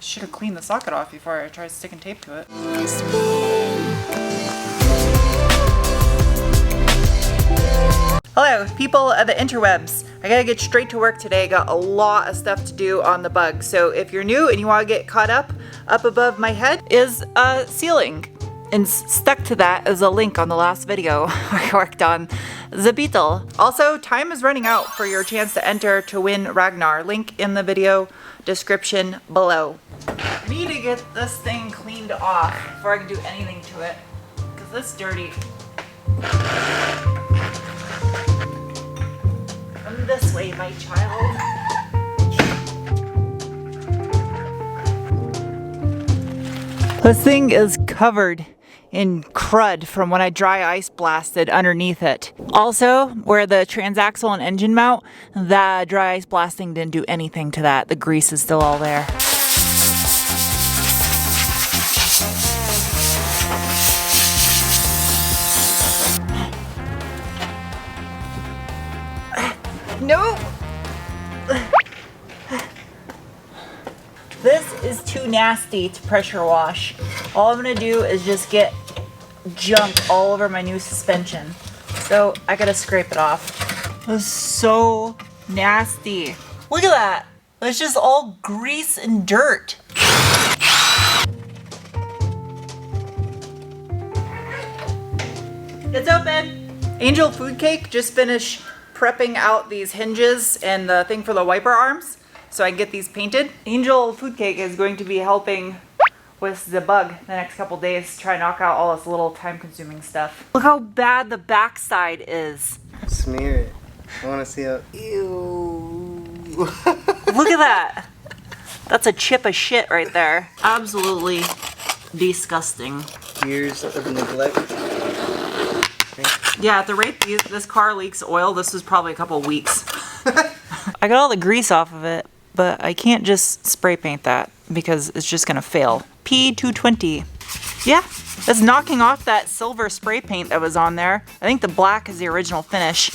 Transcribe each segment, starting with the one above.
Should have cleaned the socket off before I tried sticking tape to it. Hello, people of the interwebs. I gotta get straight to work today. Got a lot of stuff to do on the bug. So if you're new and you want to get caught up above my head is a ceiling. And stuck to that is a link on the last video I worked on the Beetle. Also, time is running out for your chance to enter to win Ragnar. Link in the video description below. I need to get this thing cleaned off before I can do anything to it, because it's dirty. Come this way, my child. This thing is covered in crud from when I dry ice blasted underneath it. Also, where the transaxle and engine mount, the dry ice blasting didn't do anything to that. The grease is still all there. Nope. This is too nasty to pressure wash. All I'm gonna do is just get junk all over my new suspension. So I gotta scrape it off. This is so nasty. Look at that. It's just all grease and dirt. It's open. Angel Food Cake just finished prepping out these hinges and the thing for the wiper arms so I can get these painted. Angel Food Cake is going to be helping with the bug the next couple days to try and knock out all this little time-consuming stuff. Look how bad the backside is. Smear it. I want to see how. Ew. Look at that. That's a chip of shit right there. Absolutely disgusting. Years of neglect. Yeah, at the rate this car leaks oil, this is probably a couple weeks. I got all the grease off of it, but I can't just spray paint that because it's just gonna fail. P220. Yeah, that's knocking off that silver spray paint that was on there. I think the black is the original finish.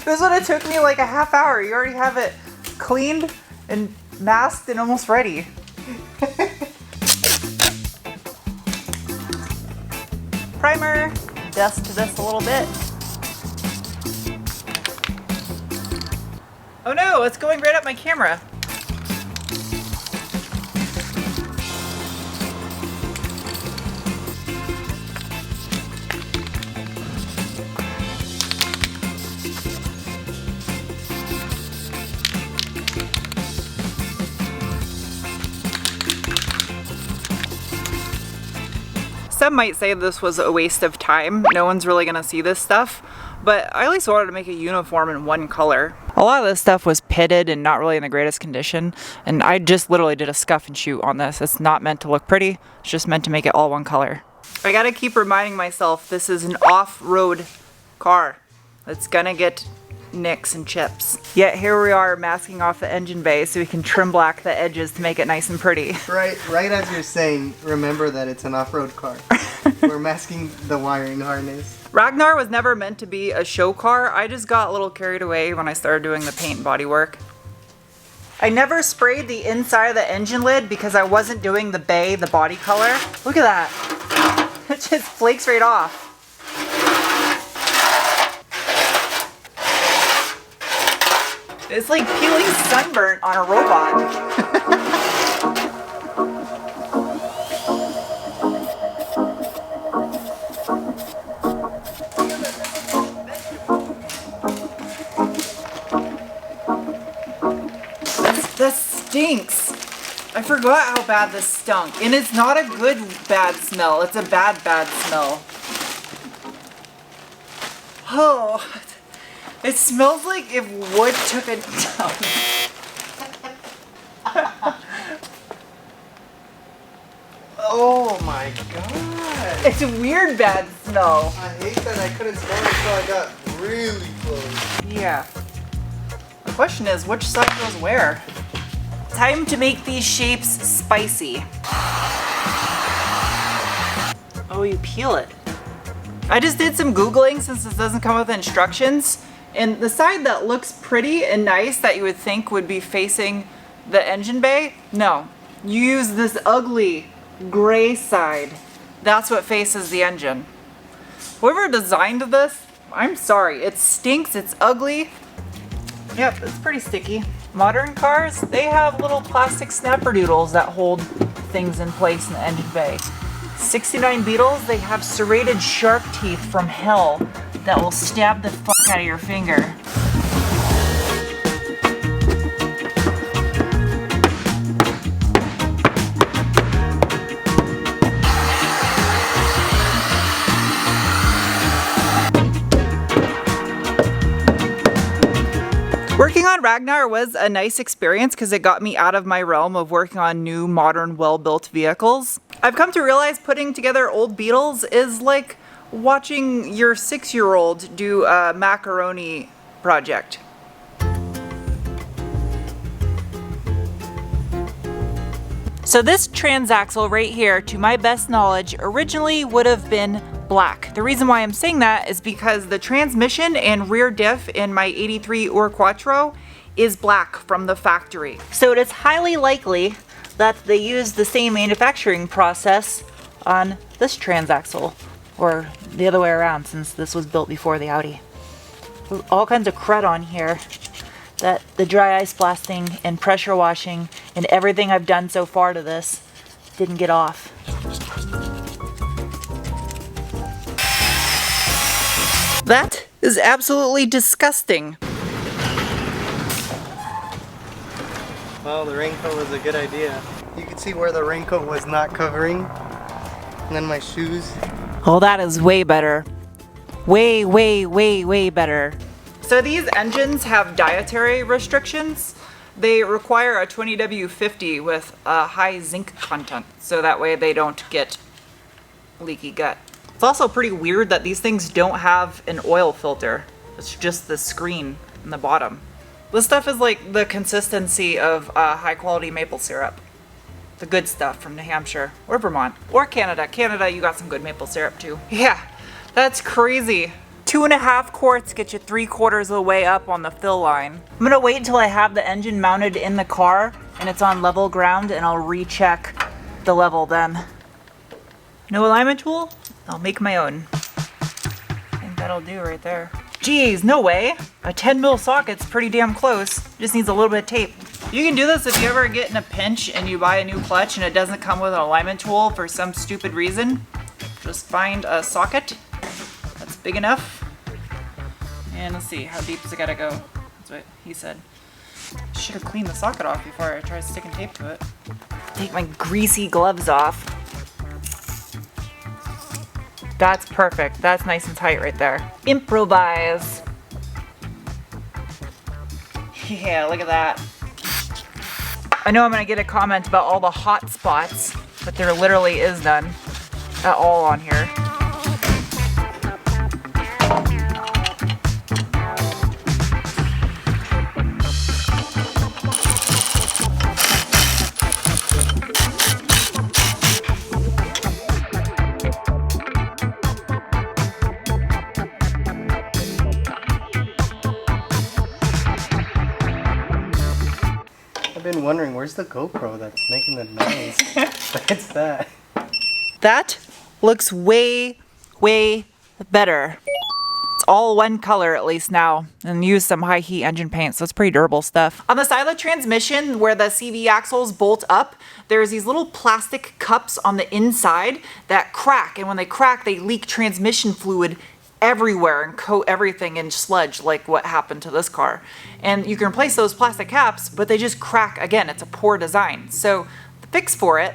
This would have took me like a half hour. You already have it cleaned and masked and almost ready. Primer. Dust this a little bit. Oh no, it's going right up my camera. Some might say this was a waste of time. No one's really gonna see this stuff, but I at least wanted to make it uniform in one color. A lot of this stuff was pitted and not really in the greatest condition, and I just literally did a scuff and shoot on this. It's not meant to look pretty, it's just meant to make it all one color. I gotta keep reminding myself this is an off-road car. It's gonna get nicks and chips. Yet here we are masking off the engine bay so we can trim black the edges to make it nice and pretty. Right as you're saying, remember that it's an off-road car. We're masking the wiring harness. Ragnar was never meant to be a show car. I just got a little carried away when I started doing the paint and body work. I never sprayed the inside of the engine lid because I wasn't doing the bay, the body color. Look at that. It just flakes right off. It's like peeling sunburnt on a robot. That stinks. I forgot how bad this stunk. And it's not a good bad smell. It's a bad smell. Oh. It smells like if wood took a dump. Oh my god. It's a weird bad smell. I hate that I couldn't smell it until I got really close. Yeah. The question is, which side goes where? Time to make these shapes spicy. Oh, you peel it. I just did some Googling since this doesn't come with instructions. And the side that looks pretty and nice that you would think would be facing the engine bay, no, You use this ugly gray side. That's what faces the engine. Whoever designed this, I'm sorry. It stinks, it's ugly. Yep, it's pretty sticky. Modern cars, they have little plastic snapperdoodles that hold things in place in the engine bay. 69 Beetles, they have serrated shark teeth from hell that will stab the fuck out of your finger. Working on Ragnar was a nice experience because it got me out of my realm of working on new, modern, well-built vehicles. I've come to realize putting together old Beetles is like watching your 6-year-old do a macaroni project. So this transaxle right here, to my best knowledge, originally would have been black. The reason why I'm saying that is because the transmission and rear diff in my 83 Ur Quattro is black from the factory. So it is highly likely that they used the same manufacturing process on this transaxle, or the other way around, since this was built before the Audi. There's all kinds of crud on here that the dry ice blasting and pressure washing and everything I've done so far to this didn't get off. That is absolutely disgusting. Well, the raincoat was a good idea. You can see where the raincoat was not covering. And then my shoes. Oh, that is way better. Way, way, way, way better. So these engines have dietary restrictions. They require a 20W50 with a high zinc content, so that way they don't get leaky gut. It's also pretty weird that these things don't have an oil filter. It's just the screen in the bottom. This stuff is like the consistency of high quality maple syrup. The good stuff from New Hampshire or Vermont or Canada. Canada, you got some good maple syrup too. Yeah, that's crazy. 2.5 quarts get you 3/4 of the way up on the fill line. I'm gonna wait until I have the engine mounted in the car and it's on level ground, and I'll recheck the level then. No alignment tool? I'll make my own. I think that'll do right there. Geez, no way. A 10 mil socket's pretty damn close. Just needs a little bit of tape. You can do this if you ever get in a pinch and you buy a new clutch and it doesn't come with an alignment tool for some stupid reason. Just find a socket that's big enough. And let's see, how deep does it gotta go? That's what he said. Should have cleaned the socket off before I tried sticking tape to it. Take my greasy gloves off. That's perfect. That's nice and tight right there. Improvise. Yeah, look at that. I know I'm gonna get a comment about all the hot spots, but there literally is none at all on here. I've been wondering, where's the GoPro that's making the noise? It's that. That looks way, way better. It's all one color at least now, and use some high heat engine paint, so it's pretty durable stuff. On the side of the transmission where the CV axles bolt up, there's these little plastic cups on the inside that crack, and when they crack, they leak transmission fluid everywhere and coat everything in sludge, like what happened to this car. And you can replace those plastic caps, but they just crack again. It's a poor design. So the fix for it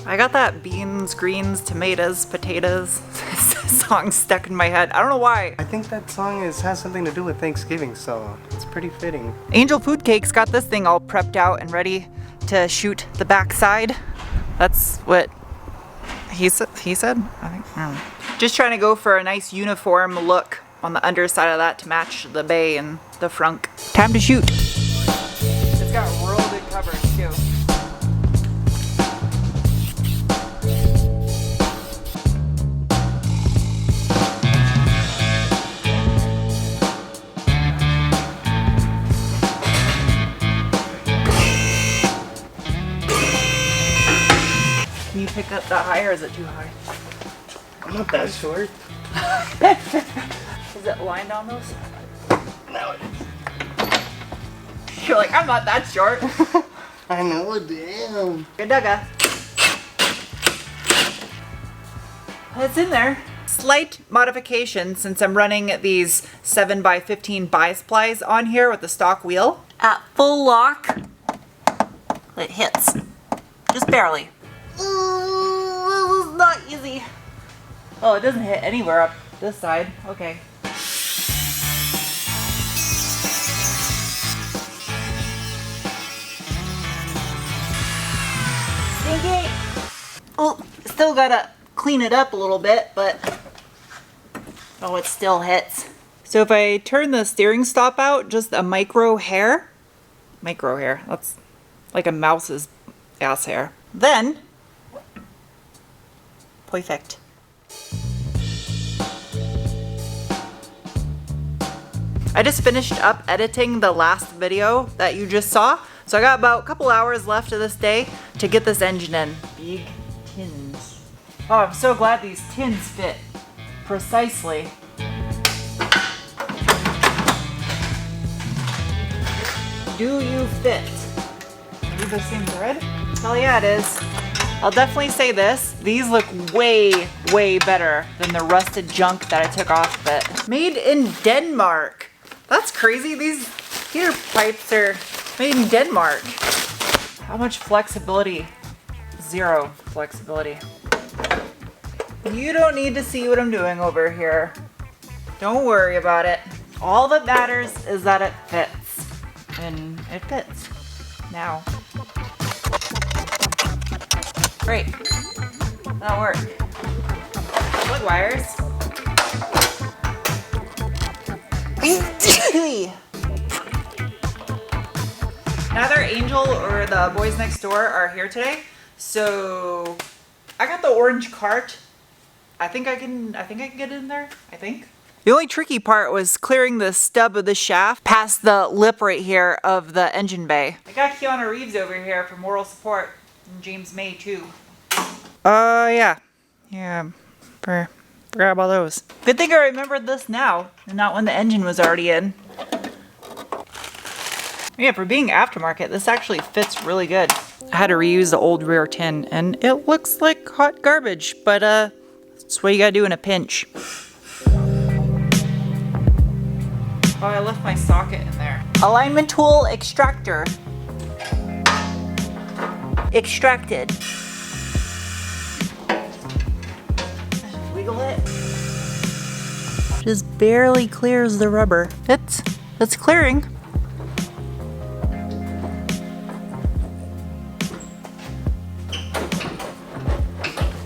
I got that beans, greens, tomatoes, potatoes song stuck in my head. I don't know why. I think that song has something to do with Thanksgiving, so it's pretty fitting. Angel Food Cake's got this thing all prepped out and ready to shoot the backside. That's what he said. I think. Just trying to go for a nice uniform look on the underside of that to match the bay and the frunk. Time to shoot. It's got real good coverage too. that high or is it too high? I'm not that short. Is it lined on those? No, it is. You're like, I'm not that short. I know, damn. Good dugga. It's in there. Slight modification since I'm running these 7x15 bi-splies on here with the stock wheel. At full lock, it hits. Just barely. Ooh, this was not easy. Oh, it doesn't hit anywhere up this side. Okay. Stinky! Oh, still gotta clean it up a little bit, but oh, it still hits. So if I turn the steering stop out just a micro hair, that's like a mouse's ass hair, then perfect. I just finished up editing the last video that you just saw, so I got about a couple hours left of this day to get this engine in. Big tins. Oh, I'm so glad these tins fit precisely. Do you fit? Are these the same thread? Hell yeah, it is. I'll definitely say this. These look way, way better than the rusted junk that I took off of it. Made in Denmark. That's crazy. These heater pipes are made in Denmark. How much flexibility? Zero flexibility. You don't need to see what I'm doing over here. Don't worry about it. All that matters is that it fits. And it fits. Now. Great. That'll work. Plug wires. Neither Angel or the boys next door are here today, so I got the orange cart. I think I can get it in there. I think. The only tricky part was clearing the stub of the shaft past the lip right here of the engine bay. I got Keanu Reeves over here for moral support, and James May too. Yeah. Forgot about those. Good thing I remembered this now, and not when the engine was already in. Yeah, for being aftermarket, this actually fits really good. I had to reuse the old rear tin, and it looks like hot garbage, but that's what you gotta do in a pinch. Oh, I left my socket in there. Alignment tool extractor. Extracted. Wiggle it. Just barely clears the rubber. It's clearing.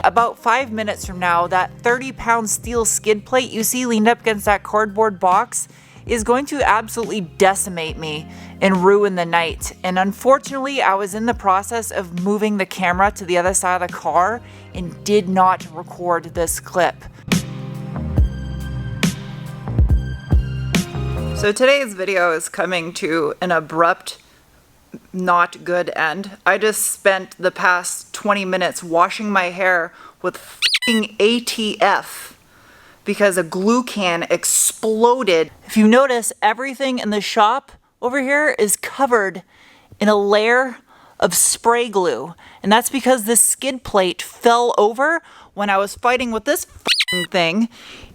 About 5 minutes from now, that 30-pound steel skid plate you see leaned up against that cardboard box is going to absolutely decimate me and ruin the night. And unfortunately, I was in the process of moving the camera to the other side of the car and did not record this clip. So today's video is coming to an abrupt, not good end. I just spent the past 20 minutes washing my hair with f***ing ATF because a glue can exploded. If you notice, everything in the shop over here is covered in a layer of spray glue. And that's because this skid plate fell over when I was fighting with this f***ing thing,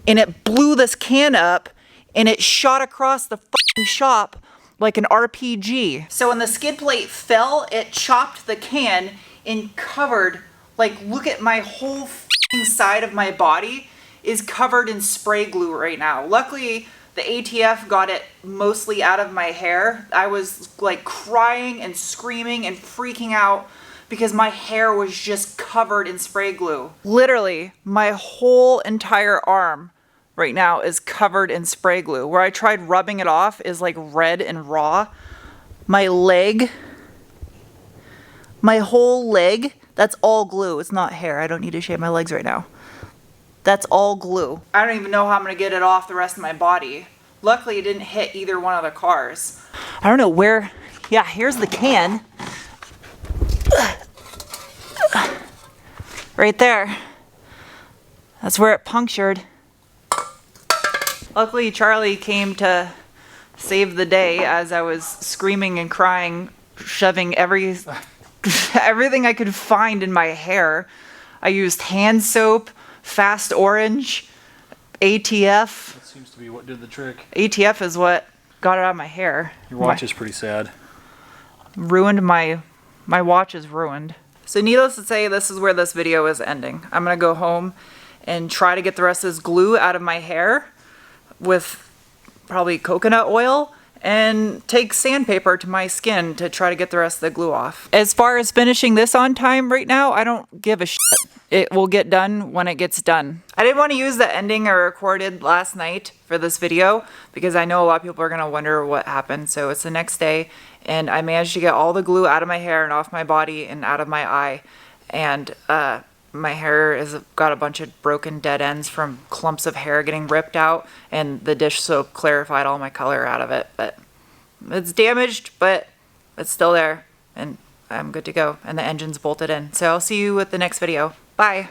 and it blew this can up and it shot across the f***ing shop like an RPG. So when the skid plate fell, it chopped the can and covered, like, look at my whole f***ing side of my body is covered in spray glue right now. Luckily, the ATF got it mostly out of my hair. I was like crying and screaming and freaking out because my hair was just covered in spray glue. Literally, my whole entire arm right now is covered in spray glue. Where I tried rubbing it off is like red and raw. My leg, my whole leg, that's all glue. It's not hair. I don't need to shave my legs right now. That's all glue. I don't even know how I'm gonna get it off the rest of my body. Luckily, it didn't hit either one of the cars. I don't know where, yeah, here's the can. Right there. That's where it punctured. Luckily, Charlie came to save the day as I was screaming and crying, shoving everything I could find in my hair. I used hand soap, Fast Orange, ATF. That seems to be what did the trick. ATF is what got it out of my hair. Your watch is pretty sad. Ruined my watch is ruined. So needless to say, this is where this video is ending. I'm gonna go home and try to get the rest of this glue out of my hair with probably coconut oil and take sandpaper to my skin to try to get the rest of the glue off. As far as finishing this on time right now, I don't give a shit. It will get done when it gets done. I didn't want to use the ending I recorded last night for this video because I know a lot of people are going to wonder what happened. So it's the next day and I managed to get all the glue out of my hair and off my body and out of my eye. And my hair has got a bunch of broken dead ends from clumps of hair getting ripped out, and the dish soap clarified all my color out of it. But it's damaged, but it's still there and I'm good to go, and the engine's bolted in. So I'll see you with the next video. Bye.